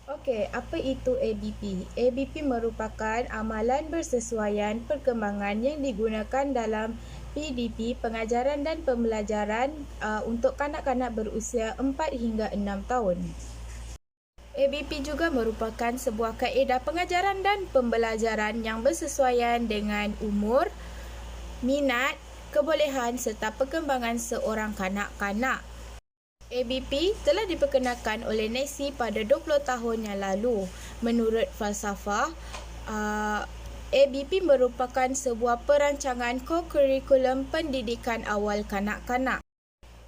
Okey, apa itu ABP? ABP merupakan amalan bersesuaian perkembangan yang digunakan dalam PDP, pengajaran dan pembelajaran untuk kanak-kanak berusia 4 hingga 6 tahun. ABP juga merupakan sebuah kaedah pengajaran dan pembelajaran yang bersesuaian dengan umur, minat, kebolehan serta perkembangan seorang kanak-kanak. ABP telah diperkenalkan oleh NESI pada 20 tahun yang lalu. Menurut falsafah, ABP merupakan sebuah perancangan kokurikulum pendidikan awal kanak-kanak.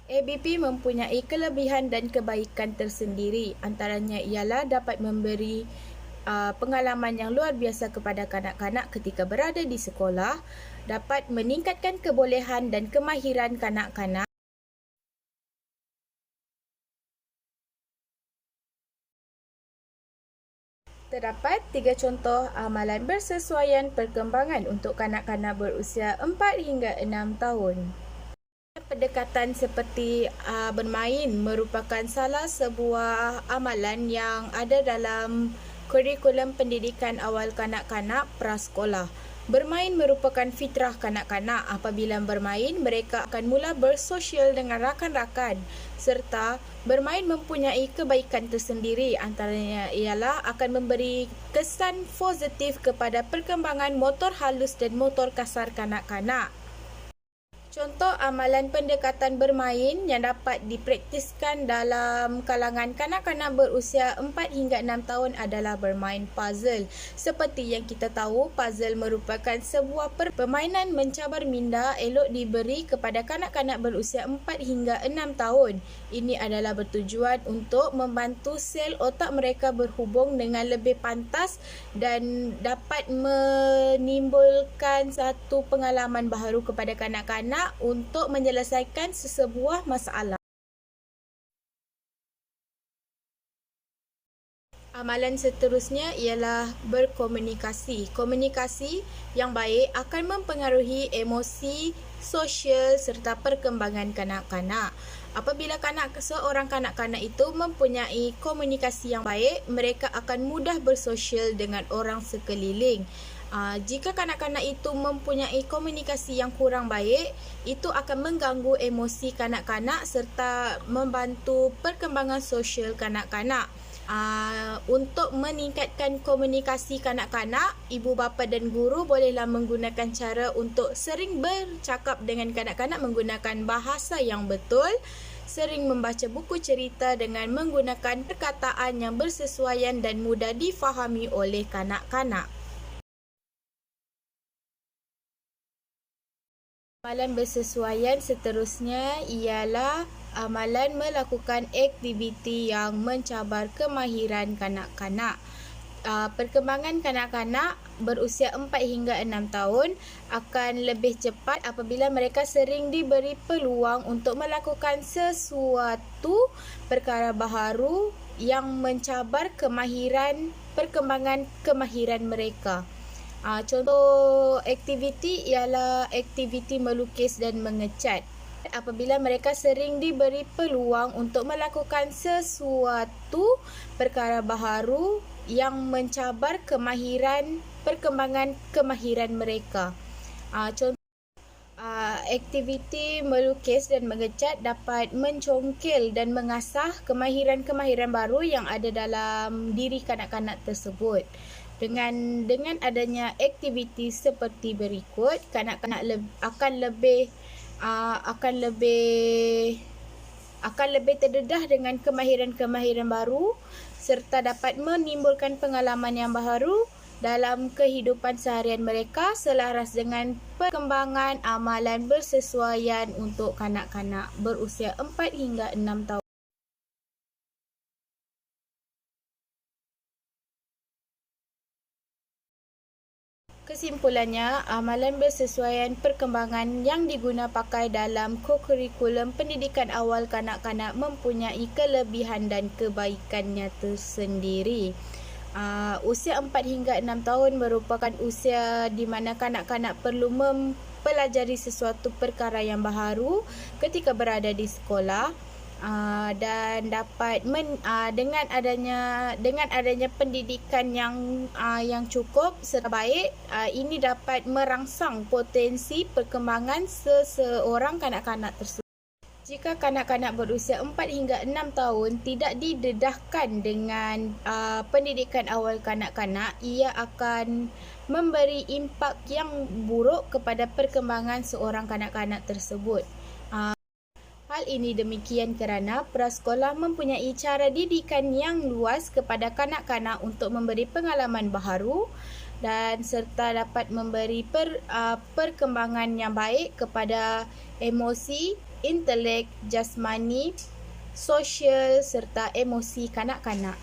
ABP mempunyai kelebihan dan kebaikan tersendiri. Antaranya ialah dapat memberi pengalaman yang luar biasa kepada kanak-kanak ketika berada di sekolah, dapat meningkatkan kebolehan dan kemahiran kanak-kanak. Terdapat 3 contoh amalan bersesuaian perkembangan untuk kanak-kanak berusia 4 hingga 6 tahun. Pendekatan seperti bermain merupakan salah sebuah amalan yang ada dalam kurikulum pendidikan awal kanak-kanak prasekolah. Bermain merupakan fitrah kanak-kanak. Apabila bermain, mereka akan mula bersosial dengan rakan-rakan serta bermain mempunyai kebaikan tersendiri. Antaranya ialah akan memberi kesan positif kepada perkembangan motor halus dan motor kasar kanak-kanak. Contoh amalan pendekatan bermain yang dapat dipraktiskan dalam kalangan kanak-kanak berusia 4 hingga 6 tahun adalah bermain puzzle. Seperti yang kita tahu, puzzle merupakan sebuah permainan mencabar minda elok diberi kepada kanak-kanak berusia 4 hingga 6 tahun. Ini adalah bertujuan untuk membantu sel otak mereka berhubung dengan lebih pantas dan dapat menimbulkan satu pengalaman baharu kepada kanak-kanak untuk menyelesaikan sesebuah masalah. Amalan seterusnya ialah berkomunikasi. Komunikasi yang baik akan mempengaruhi emosi, sosial serta perkembangan kanak-kanak. Apabila seorang kanak-kanak itu mempunyai komunikasi yang baik, mereka akan mudah bersosial dengan orang sekeliling. Jika kanak-kanak itu mempunyai komunikasi yang kurang baik, itu akan mengganggu emosi kanak-kanak serta membantu perkembangan sosial kanak-kanak. Untuk meningkatkan komunikasi kanak-kanak, ibu bapa dan guru bolehlah menggunakan cara untuk sering bercakap dengan kanak-kanak menggunakan bahasa yang betul, sering membaca buku cerita dengan menggunakan perkataan yang bersesuaian dan mudah difahami oleh kanak-kanak. Amalan bersesuaian seterusnya ialah amalan melakukan aktiviti yang mencabar kemahiran kanak-kanak. Perkembangan kanak-kanak berusia 4 hingga 6 tahun akan lebih cepat apabila mereka sering diberi peluang untuk melakukan sesuatu perkara baharu yang mencabar perkembangan kemahiran mereka. Contoh aktiviti ialah aktiviti melukis dan mengecat. Apabila mereka sering diberi peluang untuk melakukan sesuatu perkara baharu yang mencabar perkembangan kemahiran mereka. Contoh aktiviti melukis dan mengecat dapat mencongkel dan mengasah kemahiran-kemahiran baru yang ada dalam diri kanak-kanak tersebut. Dengan adanya aktiviti seperti berikut, kanak-kanak akan lebih terdedah dengan kemahiran-kemahiran baru serta dapat menimbulkan pengalaman yang baharu dalam kehidupan seharian mereka selaras dengan perkembangan amalan bersesuaian untuk kanak-kanak berusia 4 hingga 6 tahun. Kesimpulannya, amalan bersesuaian perkembangan yang diguna pakai dalam kokurikulum pendidikan awal kanak-kanak mempunyai kelebihan dan kebaikannya tersendiri. Usia 4 hingga 6 tahun merupakan usia di mana kanak-kanak perlu mempelajari sesuatu perkara yang baharu ketika berada di sekolah. dan dapat dengan adanya pendidikan yang cukup serta baik, ini dapat merangsang potensi perkembangan seseorang kanak-kanak tersebut. Jika kanak-kanak berusia 4 hingga 6 tahun tidak didedahkan dengan pendidikan awal kanak-kanak, ia akan memberi impak yang buruk kepada perkembangan seorang kanak-kanak tersebut. Hal ini demikian kerana prasekolah mempunyai cara didikan yang luas kepada kanak-kanak untuk memberi pengalaman baharu dan serta dapat memberi perkembangan yang baik kepada emosi, intelek, jasmani, sosial serta emosi kanak-kanak.